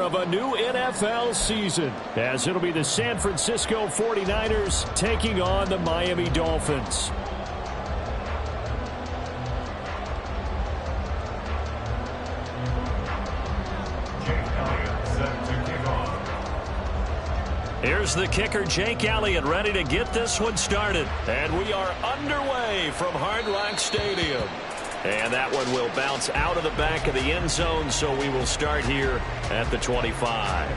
of a new NFL season, as it'll be the San Francisco 49ers taking on the Miami Dolphins. Here's the kicker, Jake Elliott, ready to get this one started. And we are underway from Hard Rock Stadium. And that one will bounce out of the back of the end zone, so we will start here at the 25.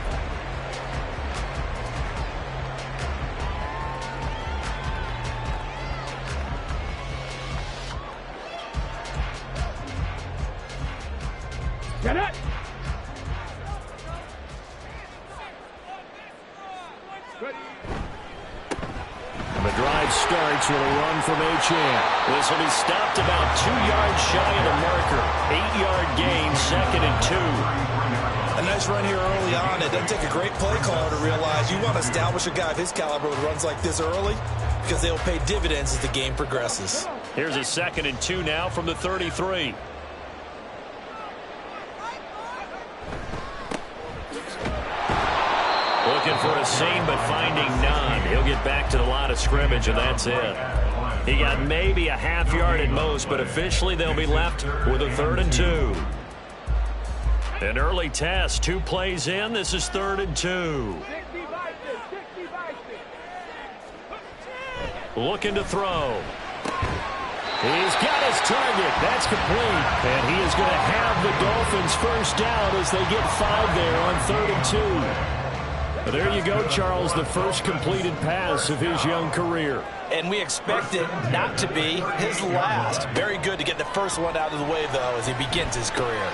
Get it! And the drive starts with a run from Achane. This will be stopped about 2 yards shy of the marker. 8-yard gain, 2nd and 2. A nice run here early on. It doesn't take a great play caller to realize you want to establish a guy of his caliber with runs like this early, because they'll pay dividends as the game progresses. Here's a 2nd and 2 now from the 33. Looking for a seam, but finding none. He'll get back to the line of scrimmage, and that's it. He got maybe a half yard at most, but officially they'll be left with a 3rd and 2. An early test, 2 plays in. This is 3rd and 2. Looking to throw. He's got his target. That's complete. And he is going to have the Dolphins first down as they get 5 there on 3rd and 2. There you go, Charles, the first completed pass of his young career. And we expect it not to be his last. Very good to get the first one out of the way, though, as he begins his career.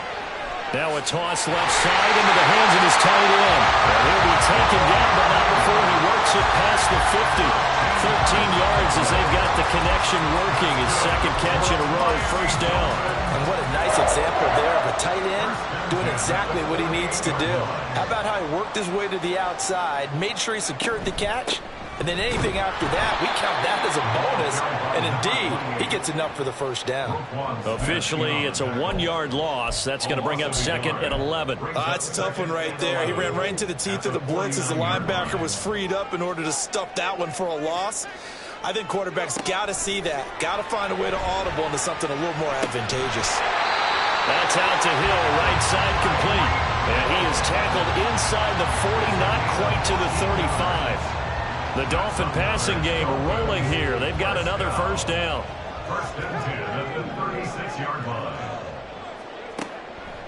Now a toss left side into the hands of his tight end. And he'll be taken down, but not before he works it past the 50. 13 yards as they've got the connection working. His 2nd catch in a row, first down. And what a nice example there of a tight end doing exactly what he needs to do. How about how he worked his way to the outside, made sure he secured the catch, and then anything after that, we count that as a bonus. And indeed, he gets enough for the first down. Officially, it's a 1-yard loss. That's going to bring up 2nd and 11. That's a tough one right there. He ran right into the teeth of the blitz as the linebacker was freed up in order to stuff that one for a loss. I think quarterbacks got to see that. Got to find a way to audible into something a little more advantageous. That's out to Hill, right side complete. And he is tackled inside the 40, not quite to the 35. The Dolphin passing game rolling here. They've got another first down. 1st and 10 at the 36-yard line.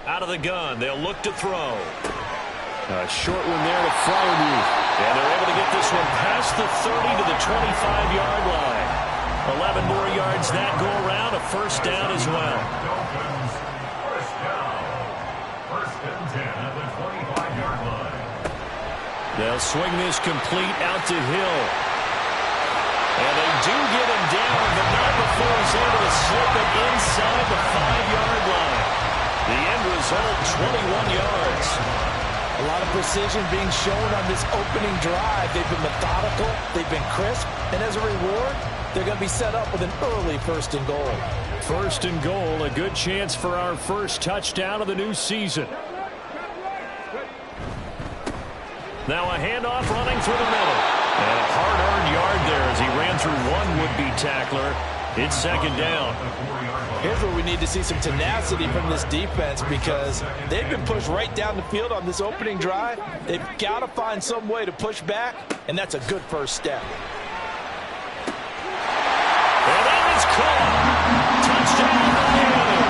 Out of the gun, they'll look to throw. A short one there to Fryermuth. And they're able to get this one past the 30 to the 25-yard line. 11 more yards that go around, a first down as well. Dolphins, first down. 1st and 10 at the 25-yard line. They'll swing this complete out to Hill. And they do get him down, but not before he's able to slip it inside the 5-yard line. The end result, 21 yards. A lot of precision being shown on this opening drive. They've been methodical, they've been crisp, and as a reward, they're going to be set up with an early 1st and goal. 1st and goal, a good chance for our first touchdown of the new season. Now a handoff running through the middle. And a hard-earned yard there as he ran through one would-be tackler. It's 2nd down. Here's where we need to see some tenacity from this defense, because they've been pushed right down the field on this opening drive. They've got to find some way to push back, and that's a good first step. And that is caught. Touchdown, Miami.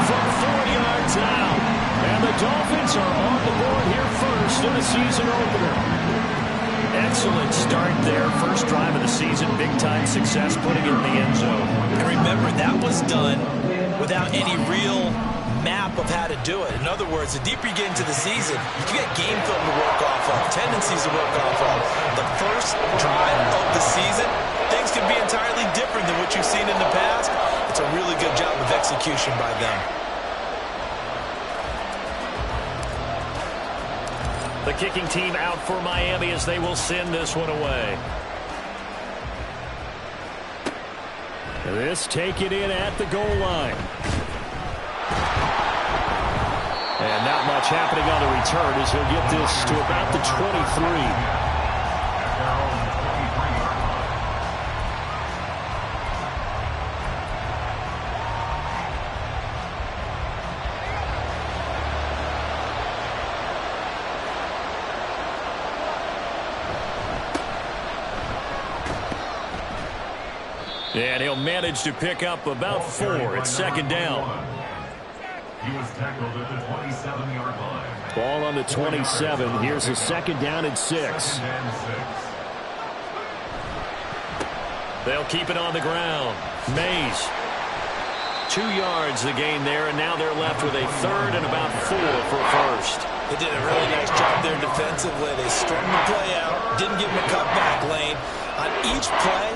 From 4 yards out. And the Dolphins are on the board here first in the season opener. Excellent start there. First drive of the season. Big-time success putting it in the end zone. And remember, that was done without any real map of how to do it. In other words, the deeper you get into the season, you get game film to work off of, tendencies to work off of. The first drive of the season, things can be entirely different than what you've seen in the past. It's a really good job of execution by them. The kicking team out for Miami as they will send this one away. This taken in at the goal line. And not much happening on the return as he'll get this to about the 23. And he'll manage to pick up about 4 at second down. He was tackled at the 27-yard line. Ball on the 27. Here's a second down and 6. They'll keep it on the ground. Mays. 2 yards the gain there, and now they're left with a third and about 4 for first. They did a really nice job there defensively. They strung the play out, didn't give him a cutback lane. On each play,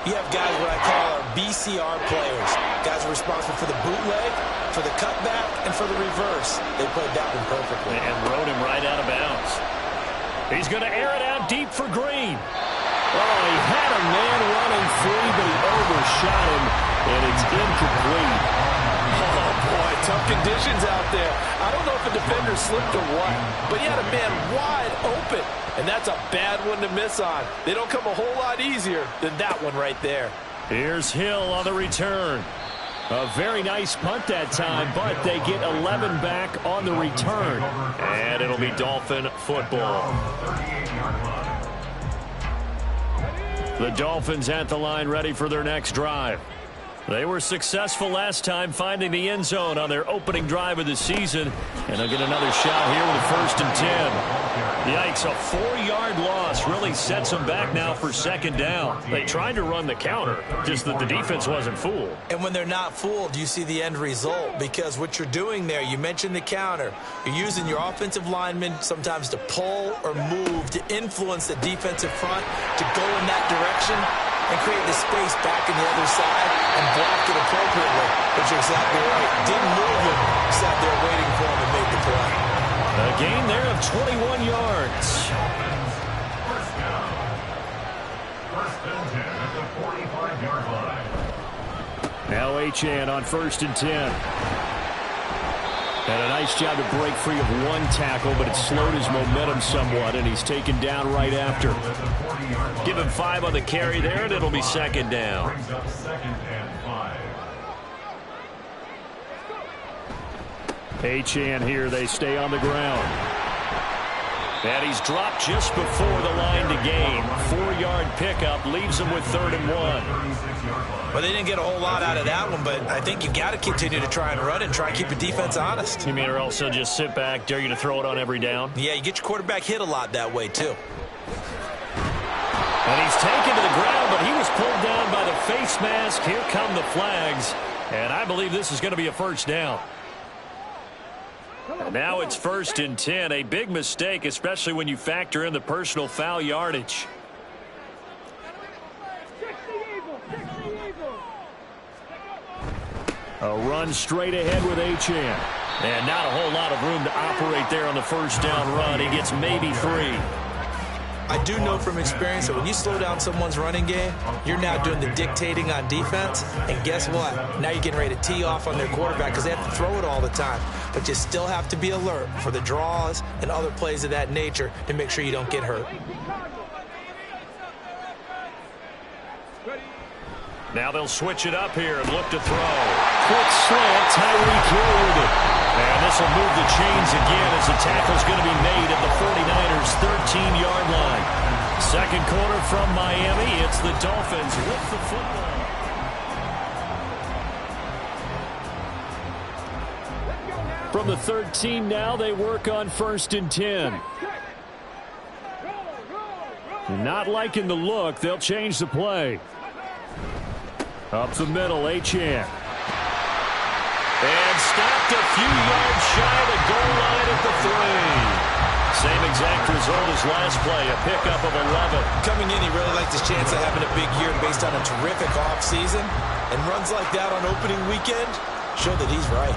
you have guys what I call our BCR players. Guys are responsible for the bootleg, for the cutback, and for the reverse. They played that one perfectly. And rode him right out of bounds. He's going to air it out deep for Green. Oh, he had a man running free, but he overshot him, and it's incomplete. Oh, boy, tough conditions out there. I don't know if a defender slipped or what, but he had a man wide open, and that's a bad one to miss on. They don't come a whole lot easier than that one right there. Here's Hill on the return. A very nice punt that time, but they get 11 back on the return. And it'll be Dolphin football. The Dolphins at the line ready for their next drive. They were successful last time finding the end zone on their opening drive of the season. And they'll get another shot here with a 1st and 10. Yikes, a 4-yard loss really sets them back now for second down. They tried to run the counter, just that the defense wasn't fooled. And when they're not fooled, you see the end result, because what you're doing there, you mentioned the counter. You're using your offensive linemen sometimes to pull or move to influence the defensive front to go in that direction and create the space back in the other side and block it appropriately. But you're exactly right. Didn't move him. Sat there waiting for him and made the play. A gain there of 21 yards. First down. 1st and 10 at the 45-yard line. Now Achane on 1st and 10. And a nice job to break free of one tackle, but it slowed his momentum somewhat, and he's taken down right after. Give him 5 on the carry there, and it'll be second down. Brings up 2nd and 5. Achane here, they stay on the ground. And he's dropped just before the line to gain. 4-yard pickup leaves him with 3rd and 1. Well, they didn't get a whole lot out of that one, but I think you got to continue to try and run and try and keep the defense honest. You mean, or else they'll just sit back, dare you to throw it on every down? Yeah, you get your quarterback hit a lot that way, too. And he's taken to the ground, but he was pulled down by the face mask. Here come the flags. And I believe this is going to be a 1st down. And now it's 1st and 10. A big mistake, especially when you factor in the personal foul yardage. A run straight ahead with Achane. And not a whole lot of room to operate there on the 1st down run. He gets maybe 3. I do know from experience that when you slow down someone's running game, you're now doing the dictating on defense. And guess what? Now you're getting ready to tee off on their quarterback because they have to throw it all the time. But you still have to be alert for the draws and other plays of that nature to make sure you don't get hurt. Now they'll switch it up here and look to throw. Quick slant, Tyreek Hill with it. And this will move the chains again as the tackle's going to be made at the 49ers' 13-yard line. Second quarter from Miami. It's the Dolphins with the football. From the 13 now, they work on 1st and 10. Not liking the look. They'll change the play. Up the middle, Achane. And stopped a few yards shy of the goal line at the 3. Same exact result as last play, a pickup of 11. Coming in, he really liked his chance of having a big year based on a terrific offseason. And runs like that on opening weekend show that he's right.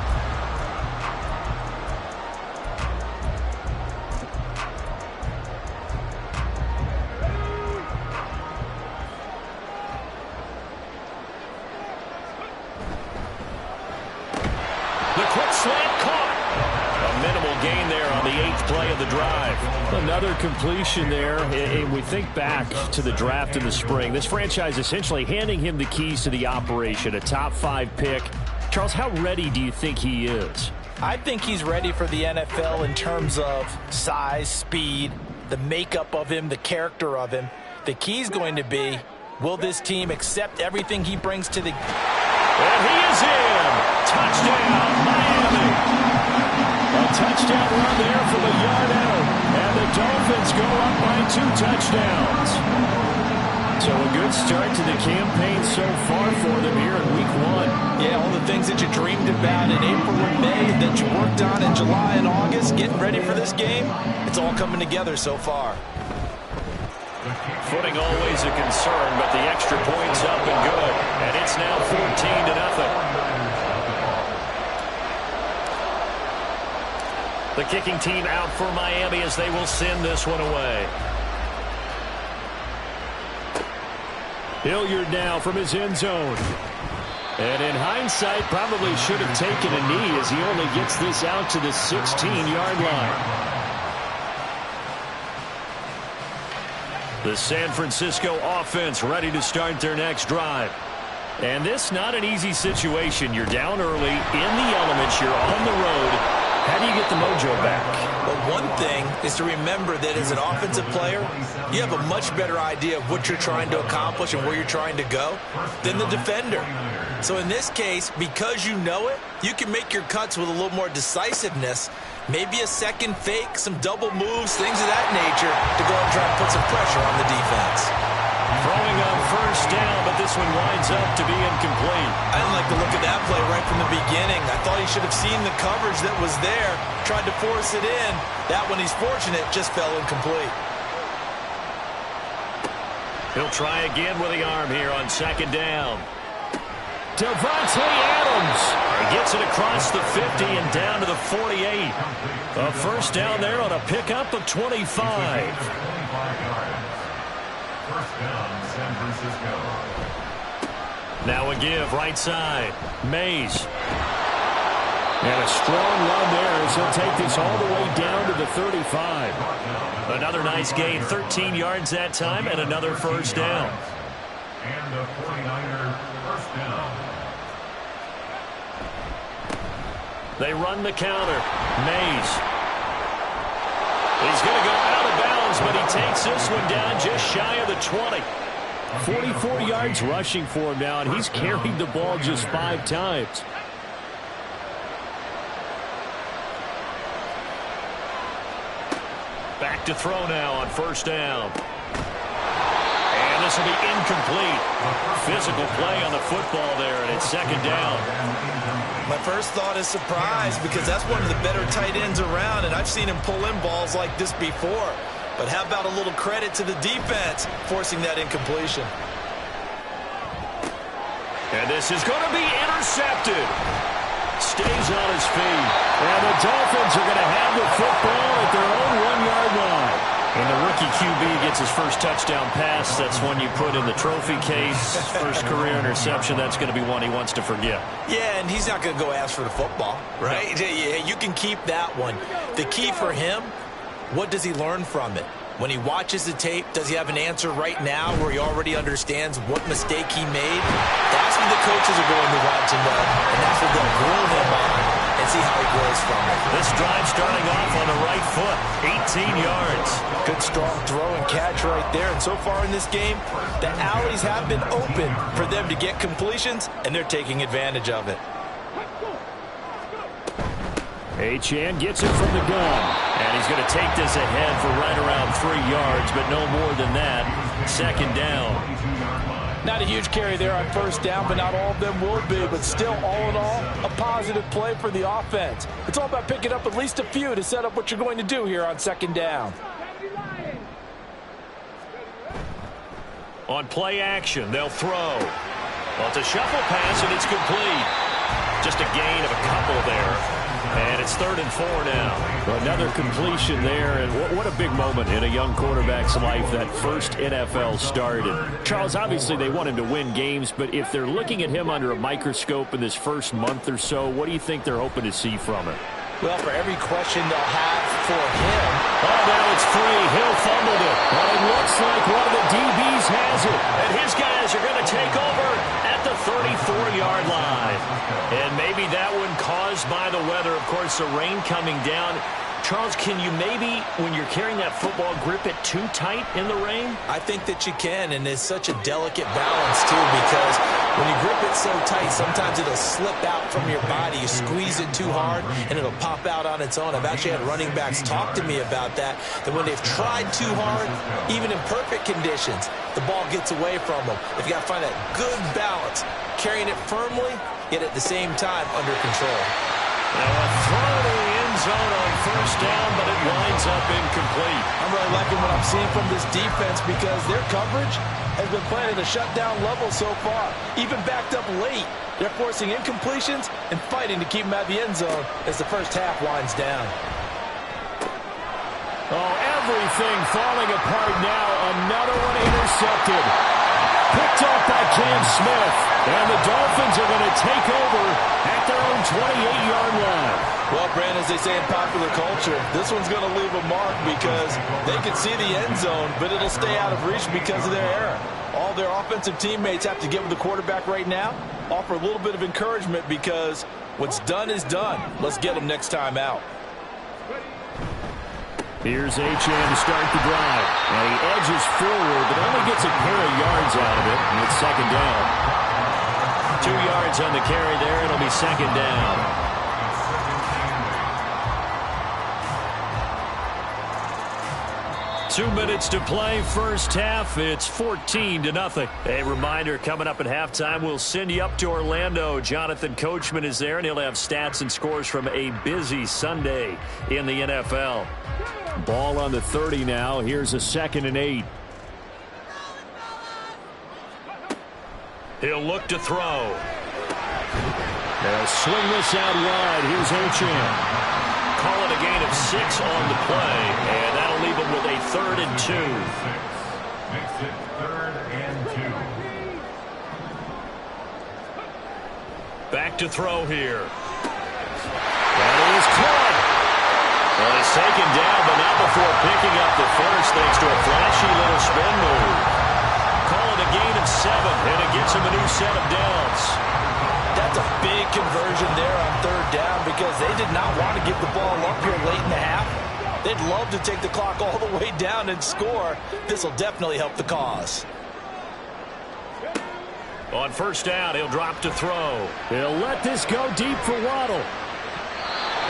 gain there on the 8th play of the drive. Another completion there, and we think back to the draft in the spring. This franchise essentially handing him the keys to the operation, a top 5 pick. Charles, how ready do you think he is? I think he's ready for the NFL in terms of size, speed, the makeup of him, the character of him. The key is going to be, will this team accept everything he brings to the... And he is in. Touchdown, Miami. A touchdown run there from a yard out. And the Dolphins go up by 2 touchdowns. So a good start to the campaign so far for them here in week 1. Yeah, all the things that you dreamed about in April and May that you worked on in July and August, getting ready for this game, it's all coming together so far. Footing always a concern, but the extra point's up and good. And it's now 14-0. The kicking team out for Miami as they will send this one away. Hilliard now from his end zone. And in hindsight, probably should have taken a knee as he only gets this out to the 16-yard line. The San Francisco offense ready to start their next drive. And this not an easy situation. You're down early, in the elements, you're on the road. How do you get the mojo back? Well, one thing is to remember that as an offensive player, you have a much better idea of what you're trying to accomplish and where you're trying to go than the defender. So in this case, because you know it, you can make your cuts with a little more decisiveness. Maybe a second fake, some double moves, things of that nature to go and try and put some pressure on the defense. Throwing on first down, but this one winds up to be incomplete. I didn't like the look of that play right from the beginning. I thought he should have seen the coverage that was there, tried to force it in. That one, he's fortunate, just fell incomplete. He'll try again with the arm here on second down. Devontae Adams. He gets it across the 50 and down to the 48. A first down there on a pickup of 25. First down, San Francisco. Now a give right side. Mays. And a strong run there as he'll take this all the way down to the 35. Another nice gain, 13 yards that time, and another first down. And the 49er first down. They run the counter. Mays. He's going to go out of bounds, but he takes this one down just shy of the 20. 44 yards rushing for him now, and he's carried the ball just 5 times. Back to throw now on first down. And this will be incomplete. Physical play on the football there, and it's second down. My first thought is surprise because that's one of the better tight ends around, and I've seen him pull in balls like this before. But how about a little credit to the defense forcing that incompletion? And this is going to be intercepted. Stays on his feet. And the Dolphins are going to have the football at their own 1-yard line. And the rookie QB gets his first touchdown pass. That's one you put in the trophy case. First career interception, that's going to be one he wants to forget. Yeah, and he's not going to go ask for the football, right? Yeah, you can keep that one. The key for him, what does he learn from it? When he watches the tape, does he have an answer right now where he already understands what mistake he made? That's what the coaches are going to want to know, and that's what they'll groom him on and see how he grows from it. This drive starting off on the right foot, 18 yards. Good strong throw and catch right there, and so far in this game, the alleys have been open for them to get completions, and they're taking advantage of it. Achane gets it from the gun. And he's going to take this ahead for right around 3 yards, but no more than that. Second down. Not a huge carry there on first down, but not all of them will be. But still, all in all, a positive play for the offense. It's all about picking up at least a few to set up what you're going to do here on second down. On play action, they'll throw. Well, it's a shuffle pass, and it's complete. Just a gain of a couple there. And it's 3rd and 4 now. Another completion there, and what a big moment in a young quarterback's life, that first NFL start. And Charles, obviously they want him to win games, but if they're looking at him under a microscope in this first month or so, what do you think they're hoping to see from him? Well, for every question they'll have for him. Oh, now it's free. Hill fumbled it. But it looks like one of the DBs has it. And his guys are going to take over at the 34-yard line. And maybe that one caused by the weather. Of course, the rain coming down. Charles, can you maybe, when you're carrying that football, grip it too tight in the rain? I think that you can, and it's such a delicate balance, too, because when you grip it so tight, sometimes it'll slip out from your body. You squeeze it too hard, and it'll pop out on its own. I've actually had running backs talk to me about that when they've tried too hard, even in perfect conditions, the ball gets away from them. If you got to find that good balance, carrying it firmly, yet at the same time under control. Now a throw to the end zone on first down, but it winds up incomplete. I'm really liking what I'm seeing from this defense because their coverage has been playing at a shutdown level so far. Even backed up late, they're forcing incompletions and fighting to keep them at the end zone as the first half winds down. Oh, everything falling apart now. Another one intercepted. Picked off by Cam Smith. And the Dolphins are going to take over at their own 28-yard line. Well, Brandon, as they say in popular culture, this one's going to leave a mark because they can see the end zone, but it'll stay out of reach because of their error. All their offensive teammates have to get with the quarterback right now, offer a little bit of encouragement because what's done is done. Let's get them next time out. Here's Achane to start the drive. And he edges forward, but only gets a pair of yards out of it. And it's second down. 2 yards on the carry there. It'll be second down. Two minutes to play, first half. It's 14-0. A reminder, coming up at halftime, we'll send you up to Orlando. Jonathan Coachman is there, and he'll have stats and scores from a busy Sunday in the NFL. Ball on the 30 now. Here's a 2nd and 8. He'll look to throw. They'll swing this out wide. Here's Achane. Call it a gain of 6 on the play, and that'll leave him with a 3rd and 2. Makes it 3rd and 2. Back to throw here. That is caught. Well, he's taken down, but not before picking up the first thanks to a flashy little spin move. Call it a gain of 7, and it gets him a new set of downs. That's a big conversion there on 3rd down because they did not want to give the ball up here late in the half. They'd love to take the clock all the way down and score. This will definitely help the cause. On first down, he'll drop to throw. He'll let this go deep for Waddle.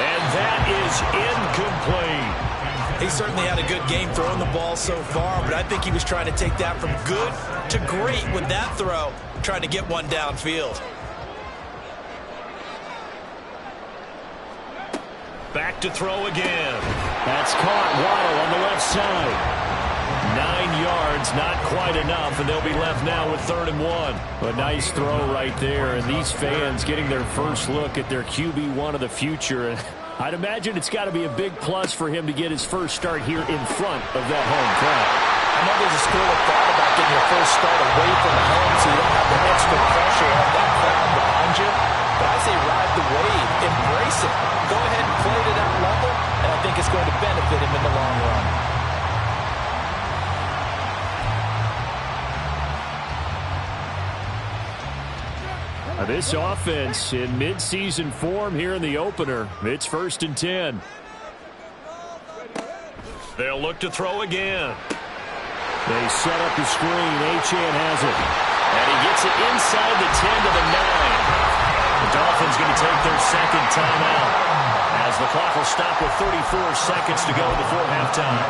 And that is incomplete. He certainly had a good game throwing the ball so far, but I think he was trying to take that from good to great with that throw, trying to get one downfield. Back to throw again. That's caught. Waddle on the left side. 9 yards, not quite enough, and they'll be left now with 3rd and 1. A nice throw right there, and these fans getting their first look at their QB1 of the future. I'd imagine it's got to be a big plus for him to get his first start here in front of that home crowd. I know there's a school of thought about getting your first start away from home so you don't have the extra pressure of that crowd behind you. But I say ride the wave, embrace it. Go ahead and play to that level, and I think it's going to benefit him in the long run. This offense in midseason form here in the opener. It's 1st and 10. They'll look to throw again. They set up the screen. Achane has it. And he gets it inside the 10 to the 9. The Dolphins going to take their 2nd timeout as the clock will stop with 34 seconds to go before halftime.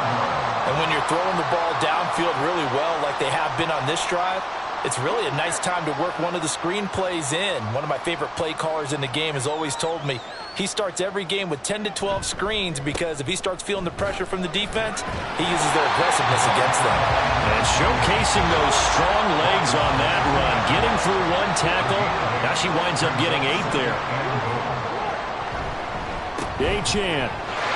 And when you're throwing the ball downfield really well like they have been on this drive, it's really a nice time to work one of the screen plays in. One of my favorite play callers in the game has always told me he starts every game with 10 to 12 screens because if he starts feeling the pressure from the defense, he uses their aggressiveness against them. And showcasing those strong legs on that run, getting through one tackle. Now she winds up getting 8 there. Achane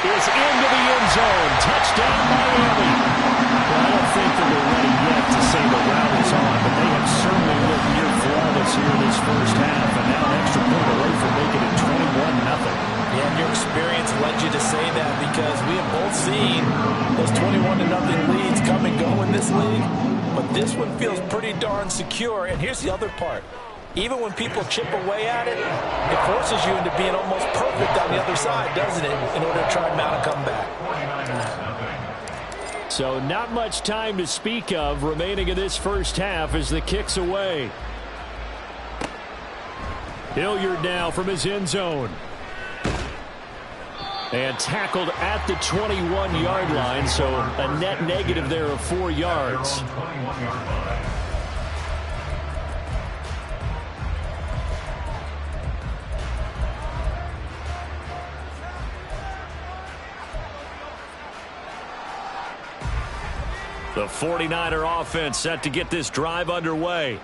is into the end zone. Touchdown, Miami. Well, I don't think that we're ready yet to say the route is on, but they have certainly looked near flawless here this first half, and now an extra point away from making it 21-0. Yeah, and your experience led you to say that because we have both seen those 21-0 leads come and go in this league. But this one feels pretty darn secure. And here's the other part. Even when people chip away at it, it forces you into being almost perfect on the other side, doesn't it, in order to try and mount a comeback. So not much time to speak of remaining in this first half as the kick's away. Hilliard now from his end zone. And tackled at the 21-yard line, so a net negative there of 4 yards. The 49er offense set to get this drive underway.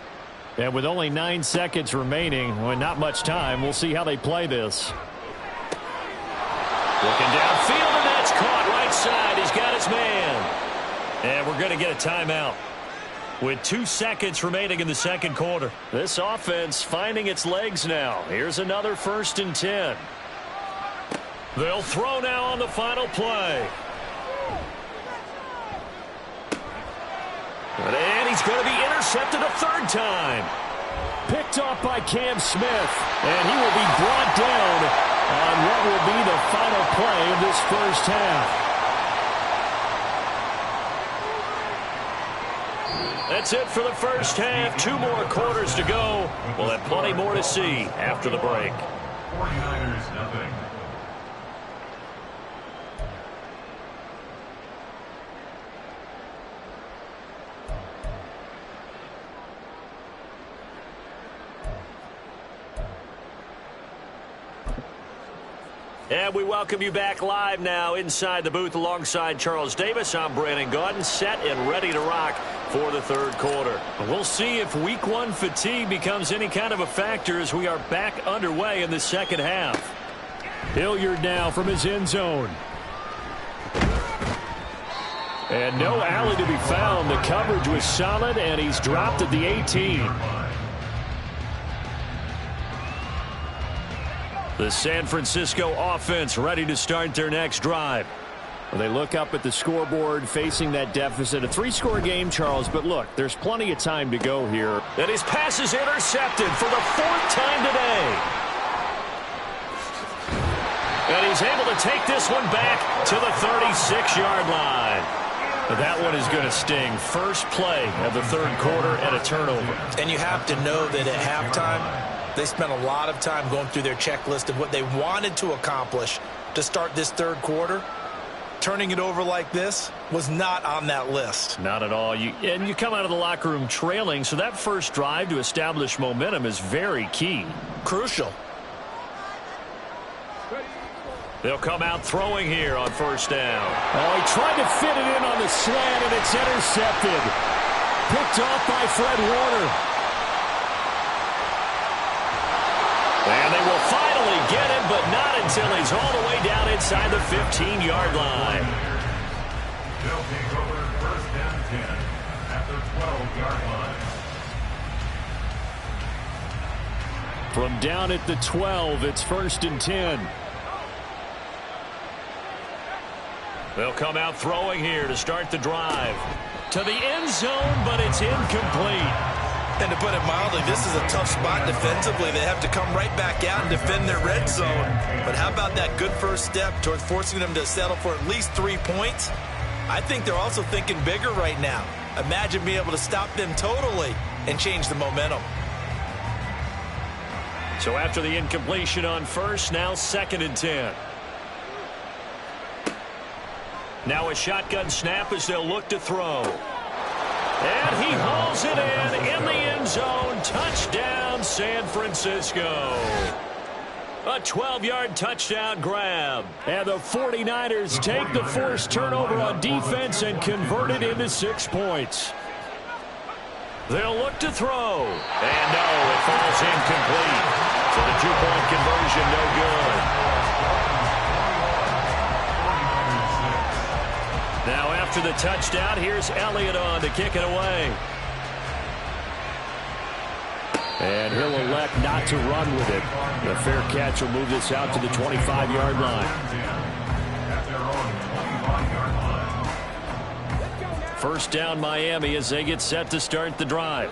And with only 9 seconds remaining, well, not much time, we'll see how they play this. Looking downfield, and that's caught right side. He's got his man. And we're going to get a timeout. With 2 seconds remaining in the second quarter. This offense finding its legs now. Here's another 1st and 10. They'll throw now on the final play. And he's going to be intercepted a 3rd time. Picked off by Cam Smith. And he will be brought down on what will be the final play of this first half. That's it for the first half. 2 more quarters to go. We'll have plenty more to see after the break. 49ers nothing. And we welcome you back live now inside the booth alongside Charles Davis. I'm Brandon Gaudin, set and ready to rock for the 3rd quarter. We'll see if week 1 fatigue becomes any kind of a factor as we are back underway in the second half. Hilliard now from his end zone. And no alley to be found. The coverage was solid, and he's dropped at the 18. The San Francisco offense ready to start their next drive. Well, they look up at the scoreboard facing that deficit. A 3-score game, Charles, but look, there's plenty of time to go here. And his pass is intercepted for the 4th time today. And he's able to take this one back to the 36-yard line. But that one is going to sting. First play of the 3rd quarter and a turnover. And you have to know that at halftime, they spent a lot of time going through their checklist of what they wanted to accomplish to start this 3rd quarter. Turning it over like this was not on that list. Not at all. And you come out of the locker room trailing, so that first drive to establish momentum is very key. Crucial. They'll come out throwing here on 1st down. Oh, he tried to fit it in on the slant, and it's intercepted. Picked off by Fred Warner. And they will finally get him, but not until he's all the way down inside the 15-yard line. They'll take over 1st and 10 at the 12-yard line. From down at the 12, it's 1st and 10. They'll come out throwing here to start the drive. To the end zone, but it's incomplete. And to put it mildly, this is a tough spot defensively. They have to come right back out and defend their red zone. But how about that good first step towards forcing them to settle for at least 3 points? I think they're also thinking bigger right now. Imagine being able to stop them totally and change the momentum. So after the incompletion on 1st, now 2nd and 10. Now a shotgun snap as they'll look to throw. And he hauls it in the end zone. Touchdown, San Francisco. A 12-yard touchdown grab. And the 49ers take the forced turnover on defense and convert it into 6 points. They'll look to throw. And no, it falls incomplete. So the 2-point conversion no good. Now after the touchdown, here's Elliott on to kick it away. And he'll elect not to run with it. The fair catch will move this out to the 25-yard line. First down Miami as they get set to start the drive.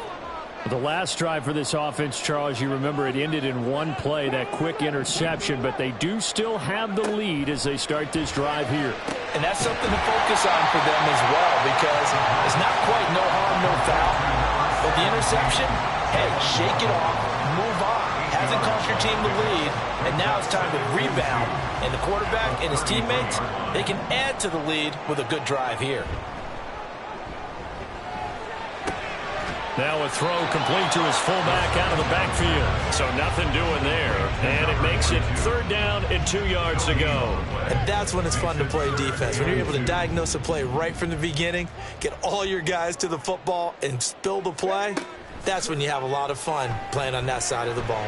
The last drive for this offense, Charles, you remember it ended in one play, that quick interception, but they do still have the lead as they start this drive here. And that's something to focus on for them as well, because it's not quite no harm, no foul. But the interception, hey, shake it off, move on. Hasn't cost your team the lead, and now it's time to rebound. And the quarterback and his teammates, they can add to the lead with a good drive here. Now a throw complete to his fullback out of the backfield. So nothing doing there. And it makes it 3rd down and 2 yards to go. And that's when it's fun to play defense. When you're able to diagnose a play right from the beginning, get all your guys to the football and spill the play, that's when you have a lot of fun playing on that side of the ball.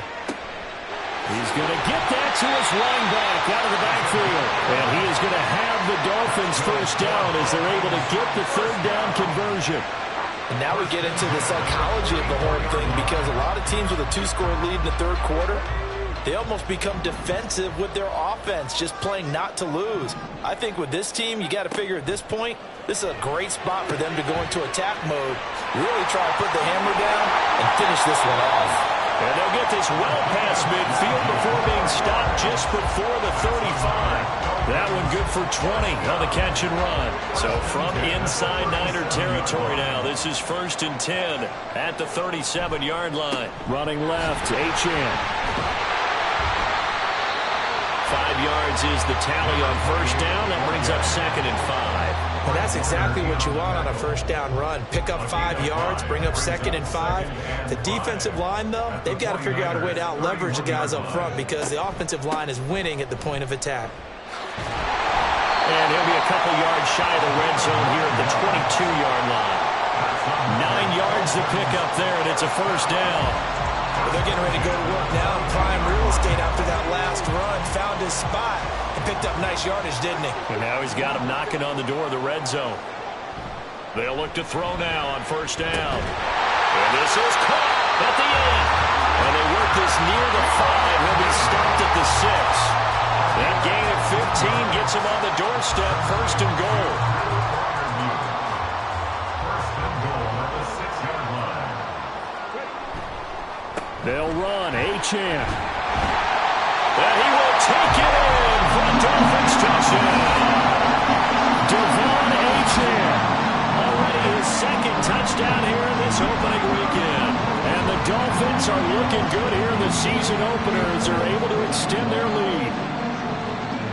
He's going to get that to his running back out of the backfield. And he is going to have the Dolphins first down as they're able to get the 3rd down conversion. And now we get into the psychology of the whole thing, because a lot of teams with a 2-score lead in the 3rd quarter, they almost become defensive with their offense, just playing not to lose. I think with this team, you got to figure at this point, this is a great spot for them to go into attack mode, really try to put the hammer down and finish this one off. And they'll get this well past midfield before being stopped just before the 35. That one good for 20 on the catch and run. So from inside Niner territory now, this is 1st and 10 at the 37-yard line. Running left, Achane. 5 yards is the tally on first down. That brings up 2nd and 5. And that's exactly what you want on a first down run. Pick up 5 yards, bring up 2nd and 5. The defensive line, though, they've got to figure out a way to out-leverage the guys up front, because the offensive line is winning at the point of attack. And he'll be a couple yards shy of the red zone here at the 22-yard line. 9 yards to pick up there, and it's a first down. Well, they're getting ready to go to work now in prime real estate after that last run. Found his spot and picked up nice yardage, didn't he? And now he's got him knocking on the door of the red zone. They'll look to throw now on first down. And this is caught at the end. And they work this near the 5. He'll be stopped at the 6. That gain of 15 gets him on the doorstep, 1st and goal. They'll run, Achane. And he will take it in for a Dolphins touchdown. Devon Achane. Already his 2nd touchdown here in this opening weekend. And the Dolphins are looking good here in the season opener as they're able to extend their lead.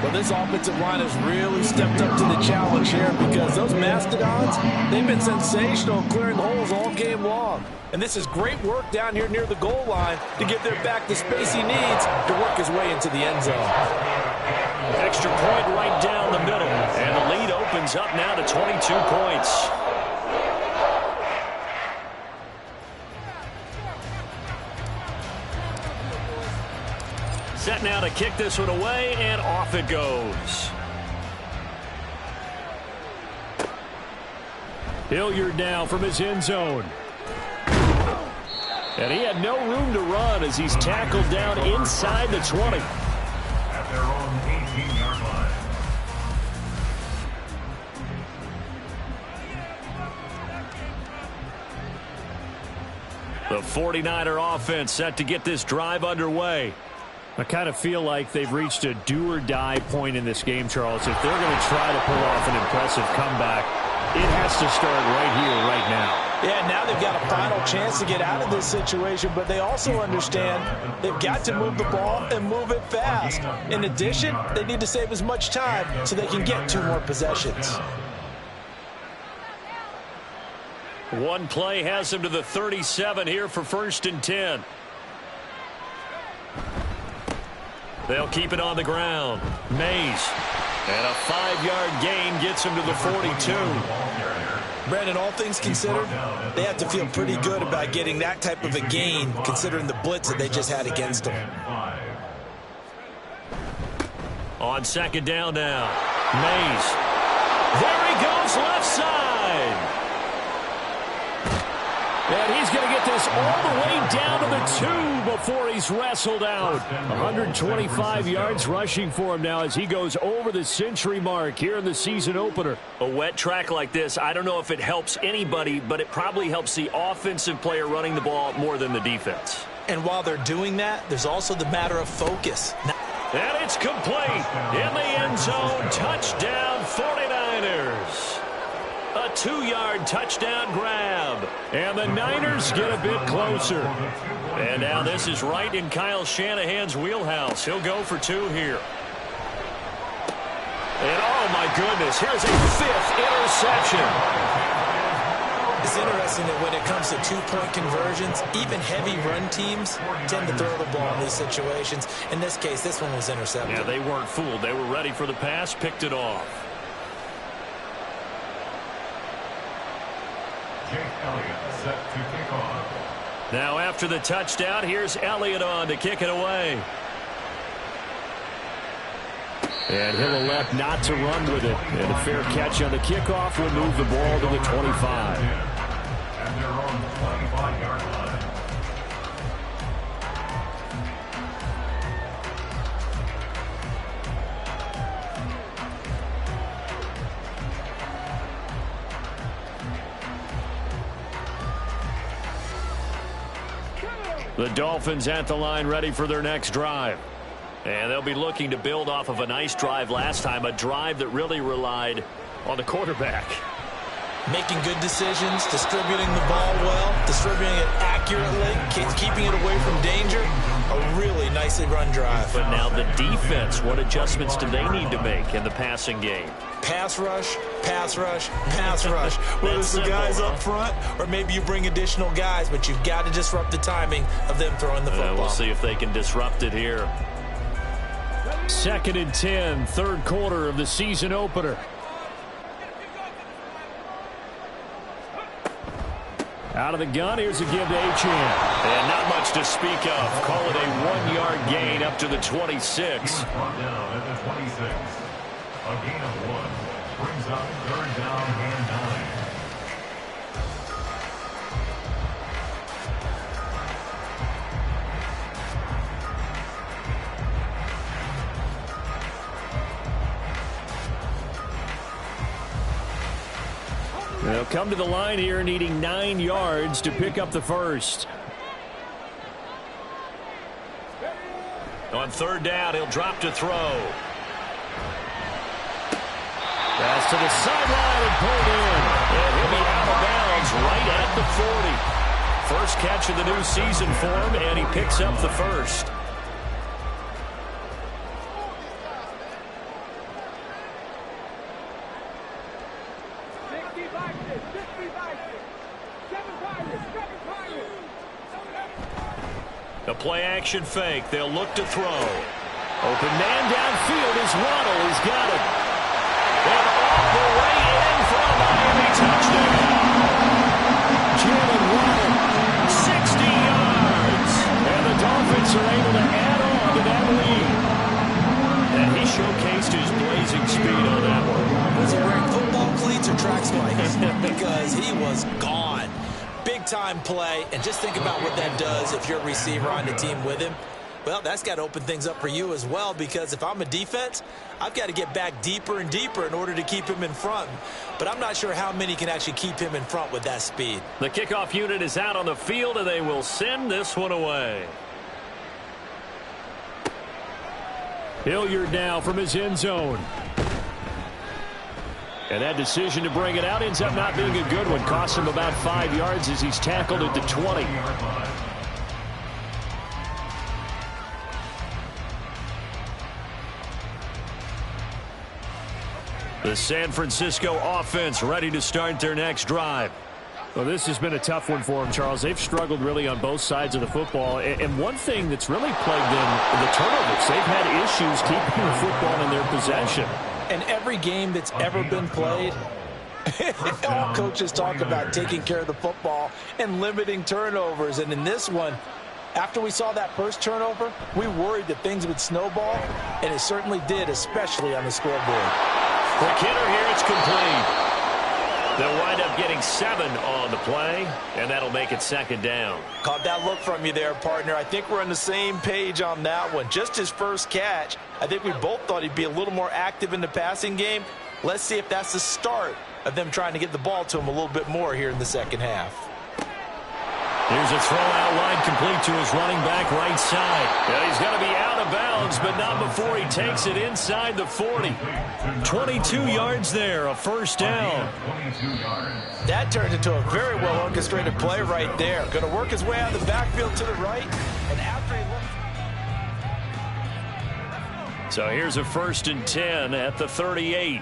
Well, this offensive line has really stepped up to the challenge here, because those Mastodons, they've been sensational clearing holes all game long. And this is great work down here near the goal line to get their back the space he needs to work his way into the end zone. Extra point right down the middle. And the lead opens up now to 22 points. Set now to kick this one away, and off it goes. Hilliard now from his end zone. And he had no room to run as he's tackled down inside the 20. At their own 18-yard line. The 49er offense set to get this drive underway. I kind of feel like they've reached a do-or-die point in this game, Charles. If they're going to try to pull off an impressive comeback, it has to start right here, right now. Yeah, now they've got a final chance to get out of this situation, but they also understand they've got to move the ball and move it fast. In addition, they need to save as much time so they can get 2 more possessions. One play has him to the 37 here for 1st and 10. They'll keep it on the ground. Mays. And a 5-yard gain gets him to the 42. Brandon, all things considered, they have to feel pretty good about getting that type of a gain, considering the blitz that they just had against them. On 2nd down now. Mays. There he goes, left side. And he's going to get this goes all the way down to the 2 before he's wrestled out. 125 yards rushing for him now as he goes over the century mark here in the season opener. A wet track like this, I don't know if it helps anybody, but it probably helps the offensive player running the ball more than the defense. And while they're doing that, there's also the matter of focus. And it's complete in the end zone. Touchdown 49ers. A 2-yard touchdown grab. And the Niners get a bit closer. And now this is right in Kyle Shanahan's wheelhouse. He'll go for 2 here. And oh my goodness, here's a 5th interception. It's interesting that when it comes to 2-point conversions, even heavy run teams tend to throw the ball in these situations. In this case, this one was intercepted. Yeah, they weren't fooled. They were ready for the pass, picked it off. Jake Elliott set to kick off. Now after the touchdown, here's Elliott on to kick it away. And he'll elect not to run with it. And a fair catch on the kickoff will move the ball to the 25. And they're on the 25-yard line. The Dolphins at the line ready for their next drive. And they'll be looking to build off of a nice drive last time, a drive that really relied on the quarterback. Making good decisions, distributing the ball well, distributing it accurately, keeping it away from danger. A really nicely run drive. But now the defense, what adjustments do they need to make in the passing game? Pass rush, pass rush, pass rush. Whether it's the guys up front or maybe you bring additional guys, but you've got to disrupt the timing of them throwing the football. We'll see if they can disrupt it here. 2nd and 10, third quarter of the season opener. Out of the gun, here's a give to Achane. And not much to speak of. Call it a 1-yard gain up to the 26. Brought down at the 26. A gain of 1 brings up 3rd down and 9. They'll come to the line here needing 9 yards to pick up the first. On 3rd down, he'll drop to throw. Pass to the sideline and pulled in. And he'll be out of bounds right at the 40. First catch of the new season for him, and he picks up the first. A play-action fake. They'll look to throw. Open man downfield is Waddle. He's got it. And off the way in for a Miami touchdown. Jalen Waddle, 60 yards. and the Dolphins are able to add on to that lead. And he showcased his blazing speed on that one. Was he wearing football cleats or track spikes? Because he was gone. Big-time play, and just think about what that does if you're a receiver on the team with him. Well, that's got to open things up for you as well, because if I'm a defense, I've got to get back deeper and deeper in order to keep him in front. But I'm not sure how many can actually keep him in front with that speed. The kickoff unit is out on the field, and they will send this one away. Hilliard now from his end zone. And that decision to bring it out ends up not being a good one. Costs him about 5 yards as he's tackled at the 20. The San Francisco offense ready to start their next drive. Well, this has been a tough one for them, Charles. They've struggled really on both sides of the football. And one thing that's really plagued them, the turnovers. They've had issues keeping the football in their possession. And every game that's ever been played, all coaches talk about taking care of the football and limiting turnovers. And in this one, after we saw that first turnover, we worried that things would snowball, and it certainly did, especially on the scoreboard. The kidder here, it's complete. They'll wind up getting 7 on the play, and that'll make it 2nd down. Caught that look from you there, partner. I think we're on the same page on that one. Just his first catch. I think we both thought he'd be a little more active in the passing game. Let's see if that's the start of them trying to get the ball to him a little bit more here in the second half. Here's a throw out wide, complete to his running back right side. Yeah, he's going to be out of bounds, but not before he takes it inside the 40. 22 yards there, a first down. That turned into a very well orchestrated play right there. Going to work his way out of the backfield to the right, and after he looks. So here's a 1st and 10 at the 38.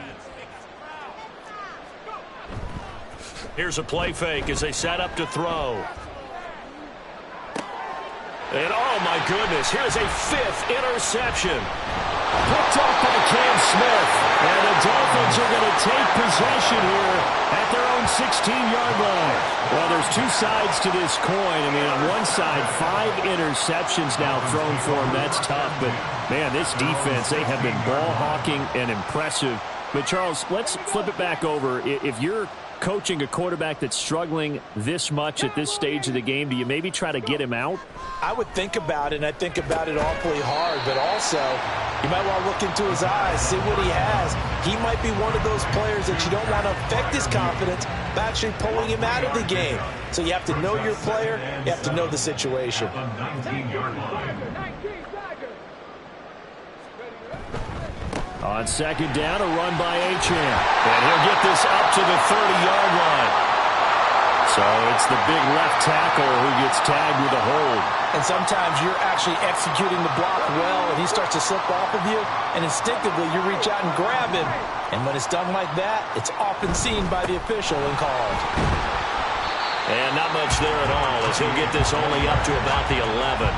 Here's a play fake as they set up to throw. And, oh, my goodness, here's a 5th interception. Picked up by Cam Smith. And the Dolphins are going to take possession here at their own 16-yard line. Well, there's 2 sides to this coin. I mean, on one side, 5 interceptions now thrown for him. That's tough. But, man, this defense, they have been ball hawking and impressive. But, Charles, let's flip it back over. If you're coaching a quarterback that's struggling this much at this stage of the game, do you maybe try to get him out? I would think about it, and I think about it awfully hard, but also you might want to look into his eyes, see what he has. He might be one of those players that you don't want to affect his confidence by actually pulling him out of the game. So you have to know your player, you have to know the situation. On 2nd down, a run by Achane. And he'll get this up to the 30-yard line. So it's the big left tackle who gets tagged with a hold. And sometimes you're actually executing the block well, and he starts to slip off of you, and instinctively you reach out and grab him. And when it's done like that, it's often seen by the official and called. And not much there at all, as he'll get this only up to about the 11.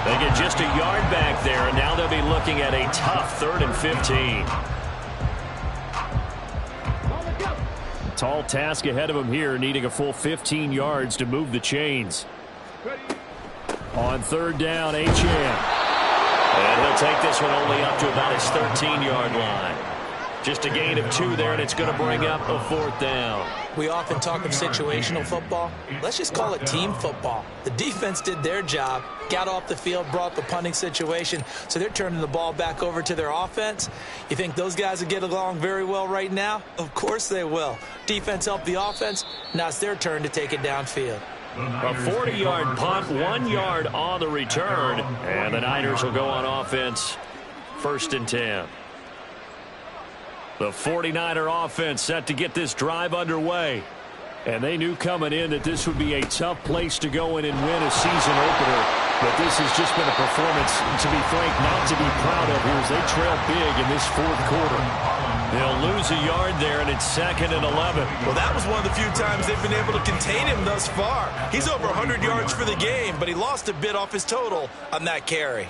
They get just a yard back there, and now they'll be looking at a tough 3rd and 15. Tall task ahead of him here, needing a full 15 yards to move the chains. On 3rd down, Achane. And he'll take this one only up to about his 13-yard line. Just a gain of 2 there, and it's going to bring up a 4th down. We often talk of situational football. Let's just call it team football. The defense did their job, got off the field, brought the punting situation, so they're turning the ball back over to their offense. You think those guys will get along very well right now? Of course they will. Defense helped the offense. Now it's their turn to take it downfield. A 40-yard punt, 1 yard on the return, and the Niners will go on offense, 1st and 10. The 49er offense set to get this drive underway. And they knew coming in that this would be a tough place to go in and win a season opener. But this has just been a performance, to be frank, not to be proud of here as they trail big in this 4th quarter. They'll lose a yard there, and it's 2nd and 11. Well, that was one of the few times they've been able to contain him thus far. He's over 100 yards for the game, but he lost a bit off his total on that carry.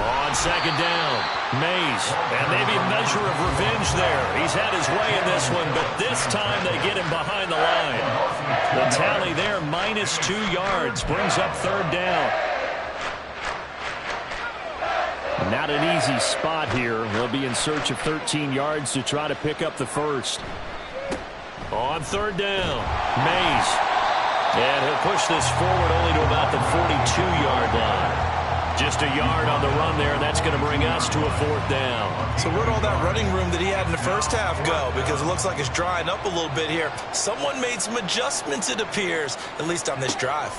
On 2nd down, Mays, and maybe a measure of revenge there. He's had his way in this one, but this time they get him behind the line. The tally there, minus 2 yards, brings up 3rd down. Not an easy spot here. They'll be in search of 13 yards to try to pick up the 1st. On 3rd down, Mays. And he'll push this forward only to about the 42-yard line. Just a yard on the run there, and that's going to bring us to a 4th down. So where'd all that running room that he had in the first half go? Because it looks like it's drying up a little bit here. Someone made some adjustments, it appears, at least on this drive.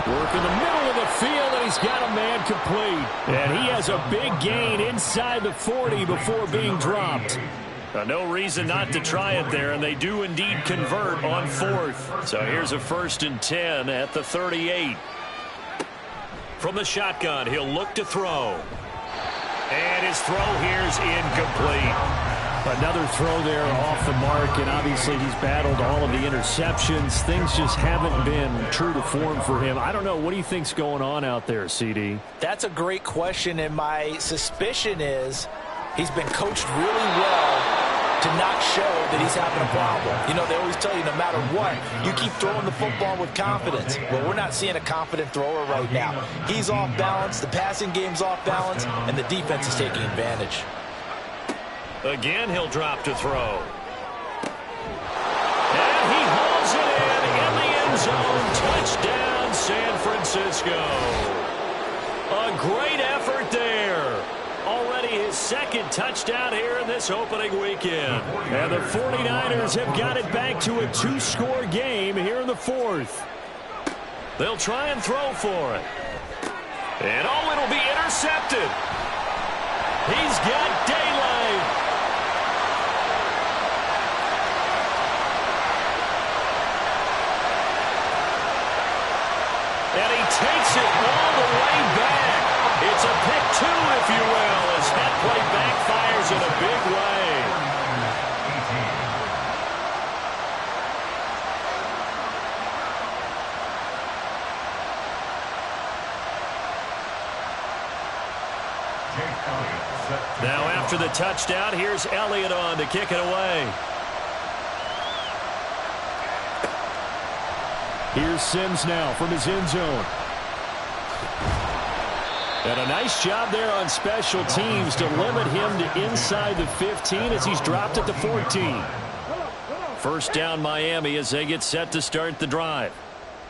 Work in the middle of the field, and he's got a man complete. And he has a big gain inside the 40 before being dropped. No reason not to try it there, and they do indeed convert on 4th. So here's a 1st and 10 at the 38. From the shotgun, he'll look to throw. And his throw here's incomplete. Another throw there off the mark, and obviously he's battled all of the interceptions. Things just haven't been true to form for him. I don't know. What do you think's going on out there, CD? That's a great question, and my suspicion is he's been coached really well to not show that he's having a problem. You know, they always tell you no matter what, you keep throwing the football with confidence. Well, we're not seeing a confident thrower right now. He's off balance, the passing game's off balance, and the defense is taking advantage. Again, he'll drop to throw. And he hauls it in the end zone. Touchdown, San Francisco. A great effort there. Already his second touchdown here in this opening weekend. And the 49ers have got it back to a two-score game here in the fourth. They'll try and throw for it. And oh, it'll be intercepted. He's got daylight. And he takes it all the way back. It's a pick two, if you will, as that play backfires in a big way. Now after the touchdown, here's Elliott on to kick it away. Here's Sims now from his end zone. And a nice job there on special teams to limit him to inside the 15 as he's dropped at the 14. First down Miami as they get set to start the drive.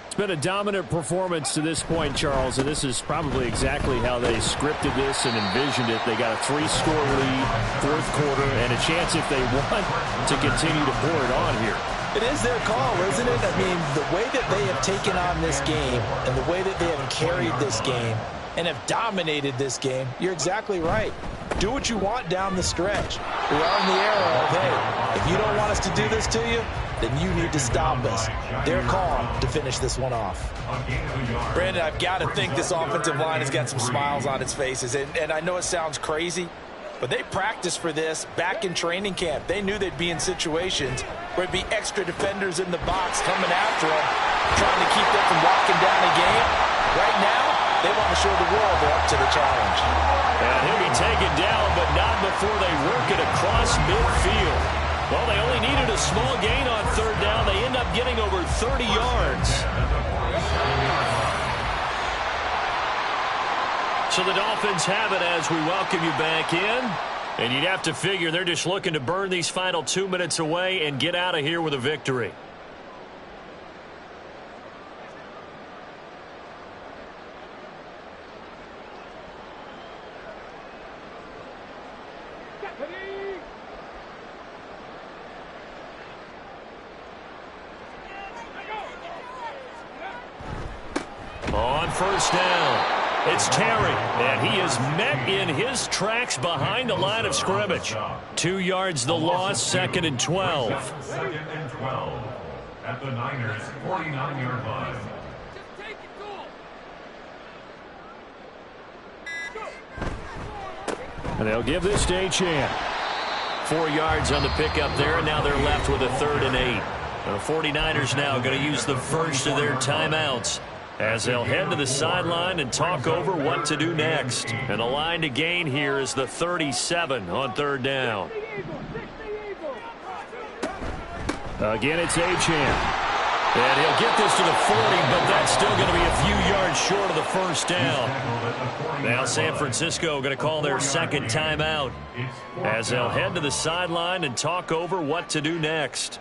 It's been a dominant performance to this point, Charles, and this is probably exactly how they scripted this and envisioned it. They got a 3-score lead, fourth quarter, and a chance if they want to continue to pour it on here. It is their call, isn't it? I mean, the way that they have taken on this game and the way that they have carried this game and have dominated this game, you're exactly right. Do what you want down the stretch. We are in the era of, hey, if you don't want us to do this to you, then you need to stop us. Their call to finish this one off. Brandon, I've got to think this offensive line has got some smiles on its faces. And I know it sounds crazy, but they practiced for this back in training camp. They knew they'd be in situations where it'd be extra defenders in the box coming after them, trying to keep them from locking down a game. Right now, they want to show the world they're up to the challenge. And he'll be taken down, but not before they work it across midfield. Well, they only needed a small gain on third down. They end up getting over 30 yards. So the Dolphins have it as we welcome you back in. And you'd have to figure they're just looking to burn these final 2 minutes away and get out of here with a victory. On first down, it's Terry, and he is met in his tracks behind the line of scrimmage. 2 yards the loss, 2nd and 12. 2nd and 12 at the Niners' 49-yard line. And they'll give this to Chan. 4 yards on the pickup there, and now they're left with a 3rd and 8. The 49ers now going to use the first of their timeouts as they'll head to the sideline and talk over what to do next. And the line to gain here is the 37 on 3rd down. Again, it's Chan. And he'll get this to the 40, but that's still going to be a few yards short of the first down. Now San Francisco going to call their second timeout as they'll head to the sideline and talk over what to do next.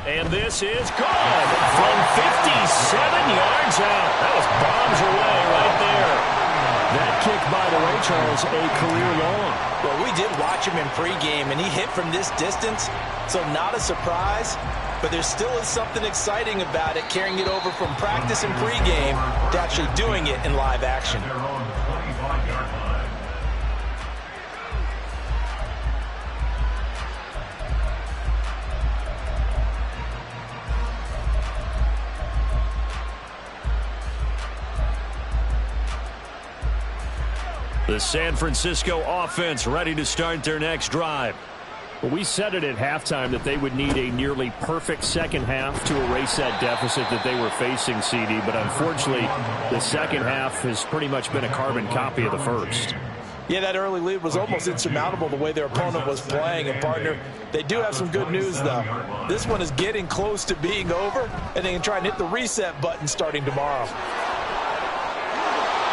And this is good from 57 yards out. That was bombs away right there. That kick, by the way, Charles, a career long. Well, we did watch him in pregame, and he hit from this distance, so not a surprise. But there still is something exciting about it, carrying it over from practice and pregame to actually doing it in live action. The San Francisco offense ready to start their next drive. Well, we said it at halftime that they would need a nearly perfect second half to erase that deficit that they were facing, CD. But unfortunately, the second half has pretty much been a carbon copy of the first. Yeah, that early lead was almost insurmountable the way their opponent was playing. And, partner, they do have some good news, though. This one is getting close to being over, and they can try and hit the reset button starting tomorrow.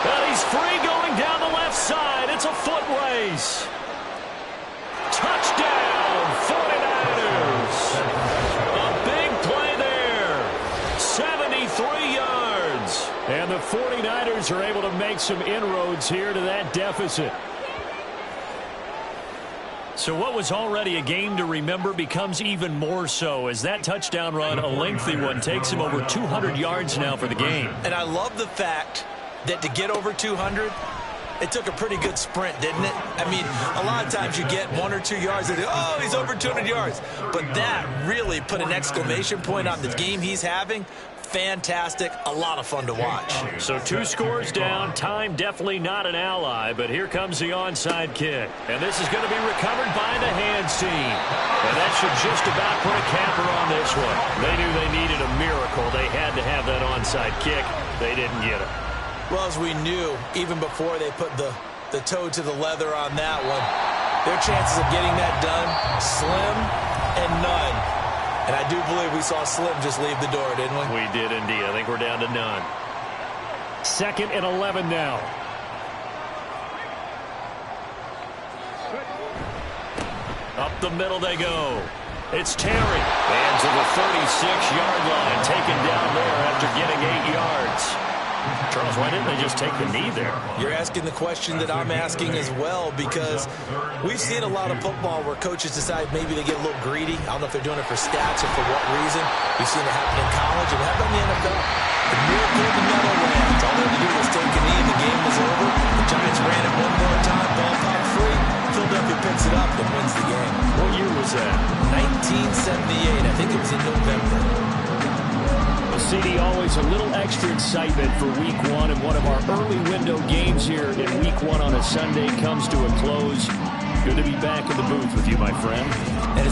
And he's free going down the left side. It's a foot race. Touchdown, 49ers. A big play there. 73 yards. And the 49ers are able to make some inroads here to that deficit. So what was already a game to remember becomes even more so as that touchdown run, a lengthy one, takes him over 200 yards now for the game. And I love the fact that to get over 200, it took a pretty good sprint, didn't it? I mean, a lot of times you get 1 or 2 yards and oh, he's over 200 yards. But that really put an exclamation point on the game he's having. Fantastic, a lot of fun to watch. So 2 scores down, time definitely not an ally, but here comes the onside kick. And this is going to be recovered by the hands team. And that should just about put a capper on this one. They knew they needed a miracle. They had to have that onside kick. They didn't get it. Well, as we knew, even before they put the toe to the leather on that one, their chances of getting that done, slim and none. And I do believe we saw Slim just leave the door, didn't we? We did indeed. I think we're down to none. 2nd and 11 now. Up the middle they go. It's Terry. And to the 36-yard line, taken down there after getting 8 yards. Charles, why didn't they just take the knee there? You're asking the question that I'm asking as well, because we've seen a lot of football where coaches decide maybe they get a little greedy. I don't know if they're doing it for stats or for what reason. We've seen it happen in college and happen in the NFL. The miracle of the Meadowlands. All they had to do was take a knee and the game was over. The Giants ran it one more time, ball popped free. Philadelphia picks it up and wins the game. What year was that? 1978. I think it was in November. CD, always a little extra excitement for week 1, and one of our early window games here in week 1 on a Sunday comes to a close. Good to be back in the booth with you, my friend.